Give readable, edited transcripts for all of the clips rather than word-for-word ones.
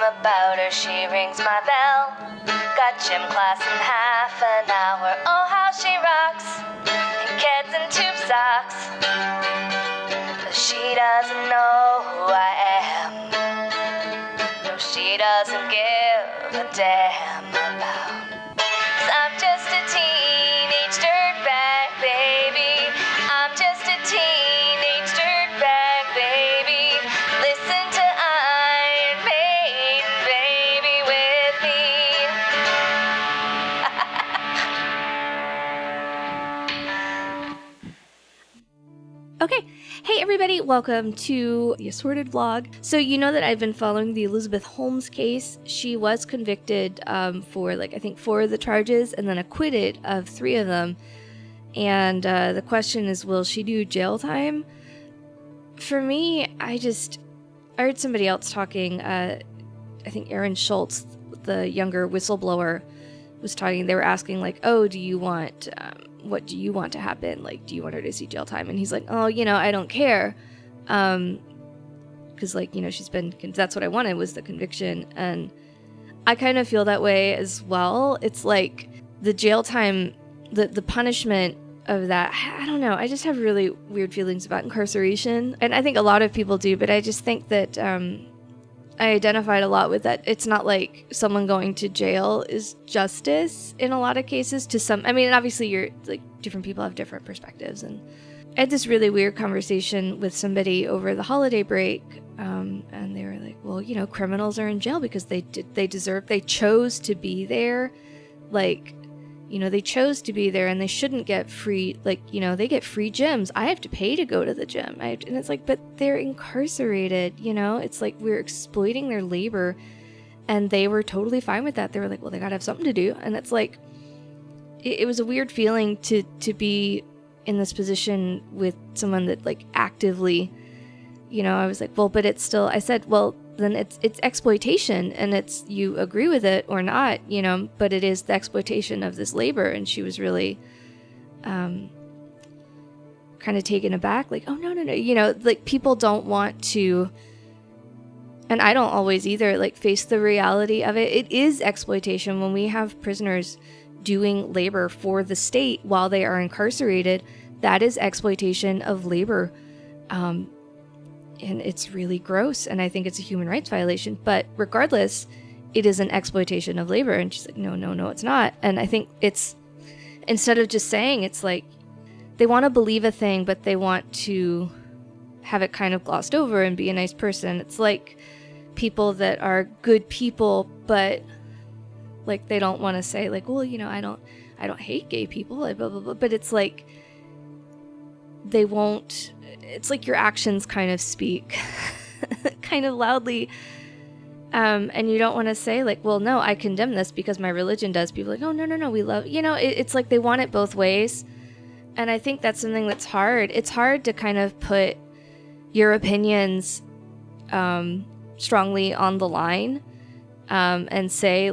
about her, she rings my bell. Got gym class in half an hour, oh how she rocks. And kids in tube socks. But she doesn't know who I am. No, she doesn't give a damn about. 'Cause I'm just a teenage dirtbag baby. I'm just a teenage dirtbag baby. Listen to Iron Maiden, baby, with me. Okay. Hey everybody, welcome to the Assorted Vlog. So you know that I've been following the Elizabeth Holmes case. She was convicted for I think 4 of the charges and then acquitted of 3 of them. And the question is, will she do jail time? For me, I heard somebody else talking, I think Aaron Schultz, the younger whistleblower, was talking. They were asking what do you want to happen? Like, do you want her to see jail time? And he's like, oh, I don't care. Because she's been, that's what I wanted was the conviction. And I kind of feel that way as well. It's like the jail time, the punishment of that, I don't know. I just have really weird feelings about incarceration. And I think a lot of people do, but I just think that, I identified a lot with that. It's not like someone going to jail is justice in a lot of cases to some. I mean, obviously you're different people have different perspectives. And I had this really weird conversation with somebody over the holiday break. And they were like, well, criminals are in jail because they chose to be there. They chose to be there and they shouldn't get free, they get free gyms. I have to pay to go to the gym. And it's like, but they're incarcerated, it's like we're exploiting their labor. And they were totally fine with that. They were like, well, they gotta have something to do. And it's like, it was a weird feeling to be in this position with someone that actively, I was like, well, but it's still, I said, well, then it's exploitation, and it's, you agree with it or not, but it is the exploitation of this labor. And she was really kind of taken aback, like, oh, no, people don't want to, and I don't always either, face the reality of it. It is exploitation when we have prisoners doing labor for the state while they are incarcerated. That is exploitation of labor. And it's really gross, and I think it's a human rights violation. But regardless, it is an exploitation of labor. And she's like, no, it's not. And I think it's, instead of just saying, it's like they want to believe a thing, but they want to have it kind of glossed over and be a nice person. It's like people that are good people, but they don't want to say well, I don't hate gay people, blah, blah, blah. But it's like they won't. It's like your actions kind of speak kind of loudly. And you don't want to say well, no, I condemn this because my religion does. People are like, oh, no, we love, it's like they want it both ways. And I think that's something that's hard. It's hard to kind of put your opinions strongly on the line and say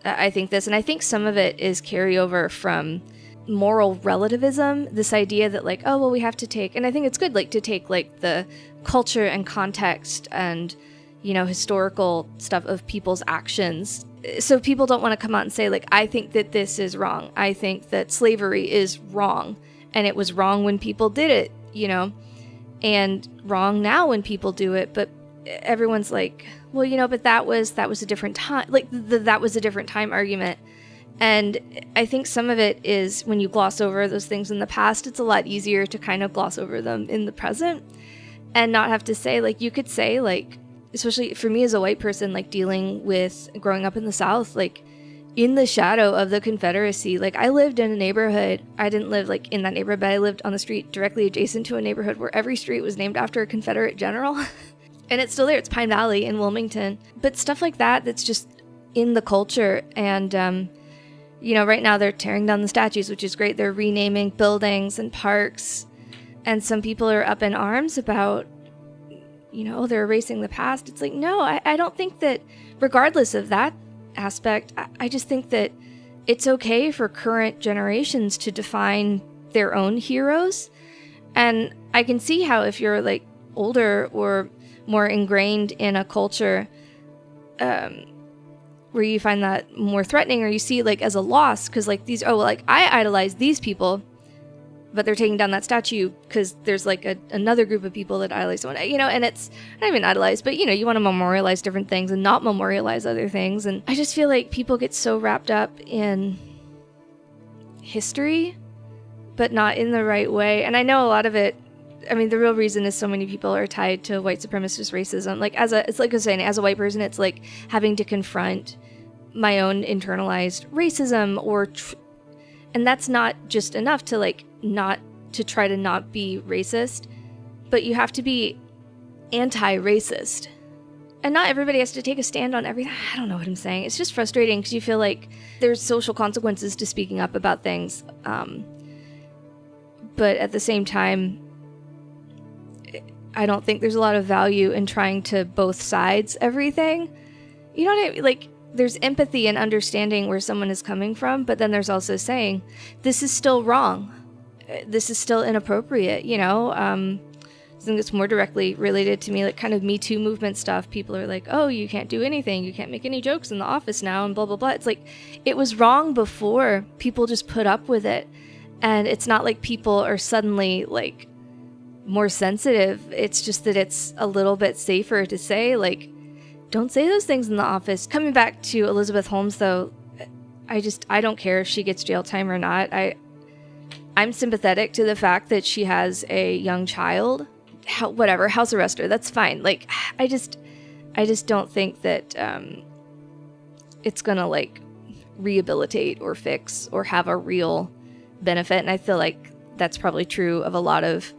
I think this. And I think some of it is carryover from moral relativism, this idea that oh, well, we have to take, and I think it's good to take the culture and context and historical stuff of people's actions, so people don't want to come out and say I think that this is wrong, I think that slavery is wrong, and it was wrong when people did it, and wrong now when people do it. But everyone's like, well, but that was a different time, that was a different time argument. And I think some of it is when you gloss over those things in the past, it's a lot easier to kind of gloss over them in the present and not have to say, you could say, especially for me as a white person, dealing with growing up in the South, in the shadow of the Confederacy. I lived in a neighborhood, I didn't live in that neighborhood, but I lived on the street directly adjacent to a neighborhood where every street was named after a Confederate general. And it's still there. It's Pine Valley in Wilmington. But stuff like that, that's just in the culture. And, right now they're tearing down the statues, which is great. They're renaming buildings and parks. And some people are up in arms about, they're erasing the past. It's no, I don't think that, regardless of that aspect, I just think that it's okay for current generations to define their own heroes. And I can see how if you're older or more ingrained in a culture, where you find that more threatening, or you see it like as a loss, because like these, like I idolize these people, but they're taking down that statue because there's like another group of people that idolize someone, and it's not even idolize, but you want to memorialize different things and not memorialize other things. And I just feel like people get so wrapped up in history, but not in the right way. And I know a lot of it, the real reason is so many people are tied to white supremacist racism. Like it's like I was saying, as a white person, it's like having to confront my own internalized racism, and that's not just enough to like not to try to not be racist, but you have to be anti-racist. And not everybody has to take a stand on everything. I don't know what I'm saying. It's just frustrating because you feel like there's social consequences to speaking up about things. But at the same time, I don't think there's a lot of value in trying to both sides everything. You know what I mean? Like, there's empathy and understanding where someone is coming from, but then there's also saying, this is still wrong. This is still inappropriate, I think it's more directly related to me, like kind of Me Too movement stuff. People are like, oh, you can't do anything. You can't make any jokes in the office now and blah, blah, blah. It's like, it was wrong before. People just put up with it. And it's not like people are suddenly like more sensitive. It's just that it's a little bit safer to say, like, don't say those things in the office. Coming back to Elizabeth Holmes, though, I don't care if she gets jail time or not. I'm sympathetic to the fact that she has a young child. Whatever, house arrest her, that's fine. Like, I just don't think that it's gonna like rehabilitate or fix or have a real benefit. And I feel like that's probably true of a lot of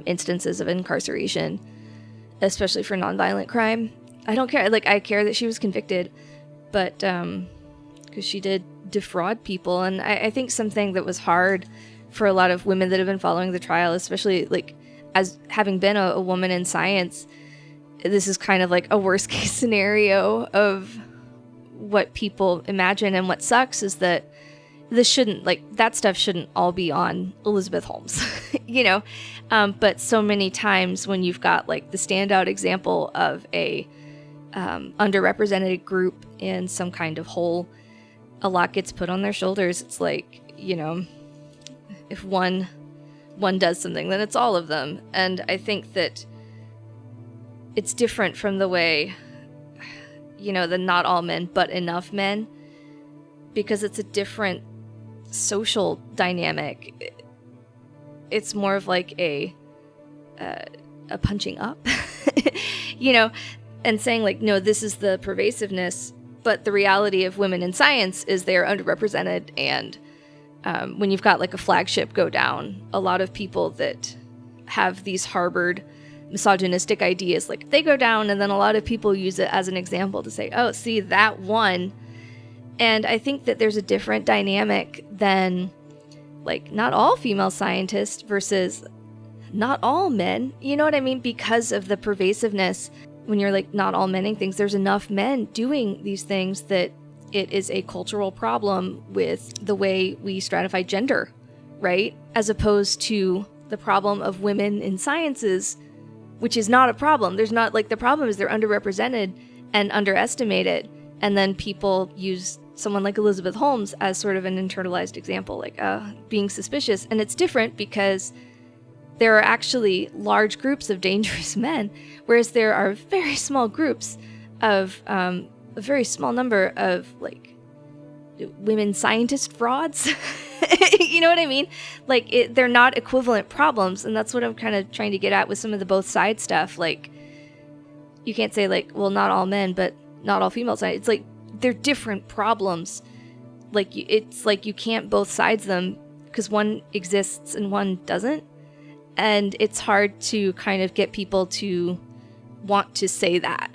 instances of incarceration, especially for nonviolent crime. I don't care. Like, I care that she was convicted, but because she did defraud people. And I think something that was hard for a lot of women that have been following the trial, especially like as having been a woman in science, this is kind of like a worst case scenario of what people imagine. And what sucks is that that stuff shouldn't all be on Elizabeth Holmes, but so many times when you've got like the standout example of a underrepresented group in some kind of whole, a lot gets put on their shoulders. It's like, if one does something, then it's all of them. And I think that it's different from the way, the not all men, but enough men, because it's a different social dynamic. It's more of like a punching up, and saying like, no, this is the pervasiveness, but the reality of women in science is they're underrepresented. And when you've got like a flagship go down, a lot of people that have these harbored misogynistic ideas, like they go down, and then a lot of people use it as an example to say, oh, see, that one. And I think that there's a different dynamic than like not all female scientists versus not all men, you know what I mean? Because of the pervasiveness, when you're like not all menning things, there's enough men doing these things that it is a cultural problem with the way we stratify gender, right? As opposed to the problem of women in sciences, which is not a problem. There's not like, the problem is they're underrepresented and underestimated. And then people use someone like Elizabeth Holmes as sort of an internalized example, like being suspicious. And it's different because there are actually large groups of dangerous men, whereas there are very small groups of a very small number of like women scientist frauds. You know what I mean? Like they're not equivalent problems, and that's what I'm kind of trying to get at with some of the both side stuff. Like, you can't say like, well, not all men, but not all female scientists. It's like they're different problems. Like it's like you can't both sides them because one exists and one doesn't, and it's hard to kind of get people to want to say that.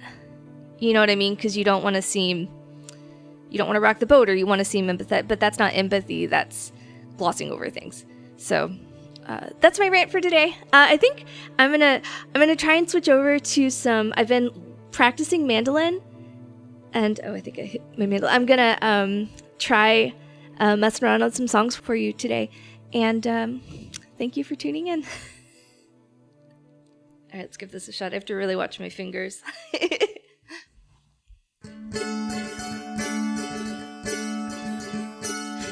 You know what I mean? Because you don't want to rock the boat, or you want to seem empathetic, but that's not empathy. That's glossing over things. So that's my rant for today. I think I'm gonna try and switch over to some. I've been practicing mandolin, and I think I hit my mandolin. I'm gonna try messing around on some songs for you today, and thank you for tuning in. All right, let's give this a shot. I have to really watch my fingers.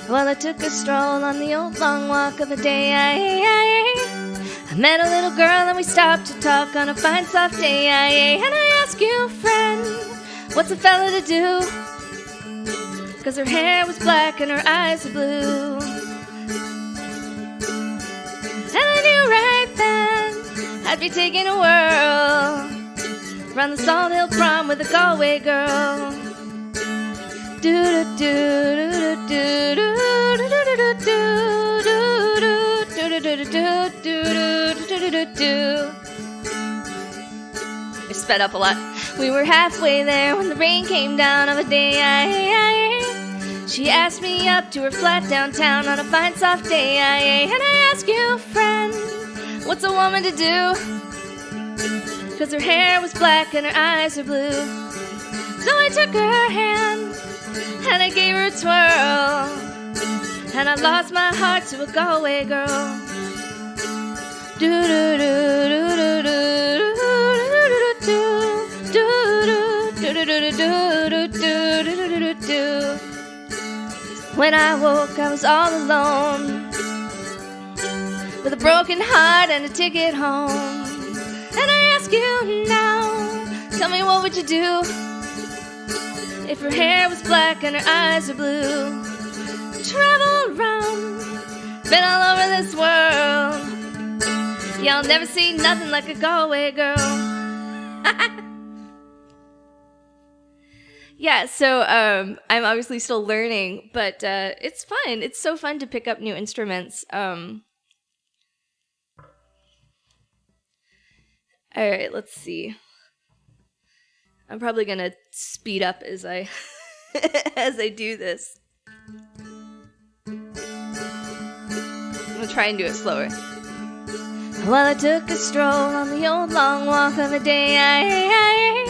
Well, I took a stroll on the old long walk of the day. I met a little girl and we stopped to talk on a fine soft day. And I asked you, friend, what's a fella to do? 'Cause her hair was black and her eyes were blue. And I knew right then I'd be taking a whirl round the Salt Hill Prom with a Galway girl. I sped up a lot. We were halfway there when the rain came down of a day. She asked me up to her flat downtown on a fine soft day. And I asked you, friend, what's a woman to do? 'Cause her hair was black and her eyes were blue. So I took her hand and I gave her a twirl, and I lost my heart to a Galway girl. When I woke, I was all alone, with a broken heart and a ticket home. And I ask you now, tell me, what would you do if her hair was black and her eyes were blue? Travel around, been all over this world. Y'all never see nothing like a Galway girl. Yeah, so I'm obviously still learning, but it's fun. It's so fun to pick up new instruments. All right, let's see. I'm probably gonna speed up as I as I do this. I'm gonna try and do it slower. Well, I took a stroll on the old long walk of a day. I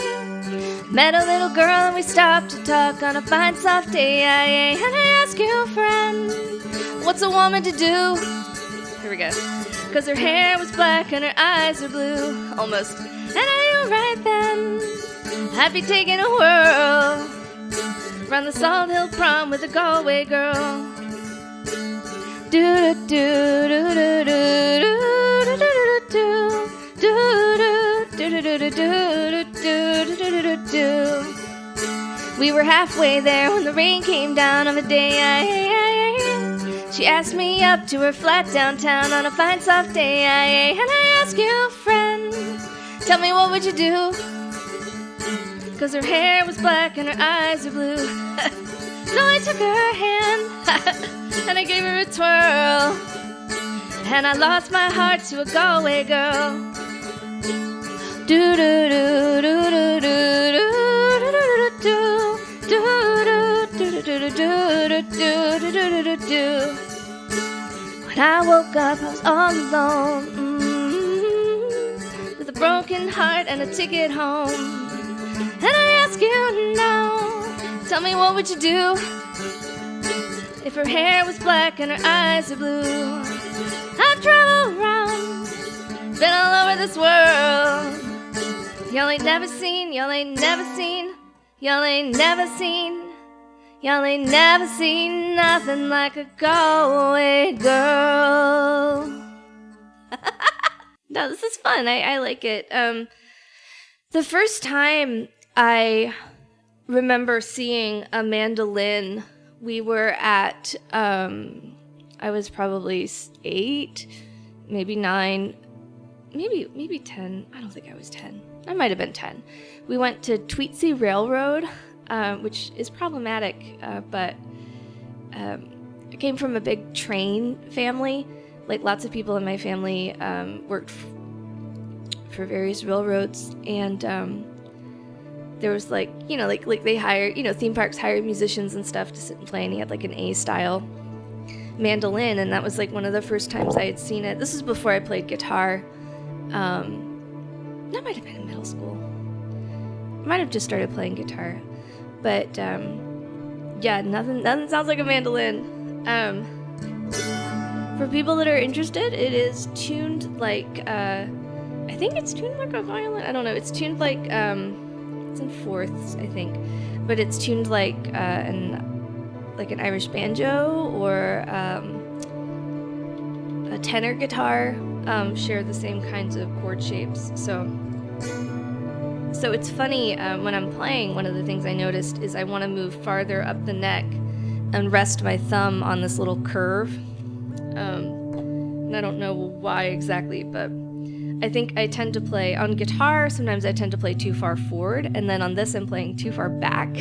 met a little girl and we stopped to talk on a fine soft day. And I asked you, friend, what's a woman to do? Here we go. 'Cause her hair was black and her eyes were blue. Almost. And I knew right then I'd be taking a whirl round the Salt Hill Prom with a Galway girl. We were halfway there when the rain came down of a day. She asked me up to her flat downtown on a fine soft day. And I asked you, friend, tell me, what would you do? 'Cause her hair was black and her eyes were blue. So I took her hand and I gave her a twirl, and I lost my heart to a Galway girl. When I woke up, I was all alone, with a broken heart and a ticket home. And I ask you now, tell me, what would you do if her hair was black and her eyes were blue? I've traveled around, been all over this world. Y'all ain't never seen, y'all ain't never seen, y'all ain't never seen, y'all ain't never seen nothing like a Galway girl. No, this is fun. I like it. The first time I remember seeing a mandolin, we were at, I was probably 8, maybe 9, maybe 10. I don't think I was 10. I might have been 10. We went to Tweetsy Railroad, which is problematic, but I came from a big train family. Like, lots of people in my family worked for various railroads, and there was like they hired, theme parks hired musicians and stuff to sit and play, and he had like an A-style mandolin, and that was like one of the first times I had seen it. This was before I played guitar. That might have been in middle school. I might have just started playing guitar, but yeah, nothing sounds like a mandolin. For people that are interested, it is tuned like I think it's tuned like a violin. I don't know. It's tuned like it's in fourths, I think, but it's tuned like an like an Irish banjo or a tenor guitar share the same kinds of chord shapes. So it's funny when I'm playing, one of the things I noticed is I want to move farther up the neck and rest my thumb on this little curve. And I don't know why exactly, but I think I tend to play on guitar. Sometimes I tend to play too far forward, and then on this I'm playing too far back.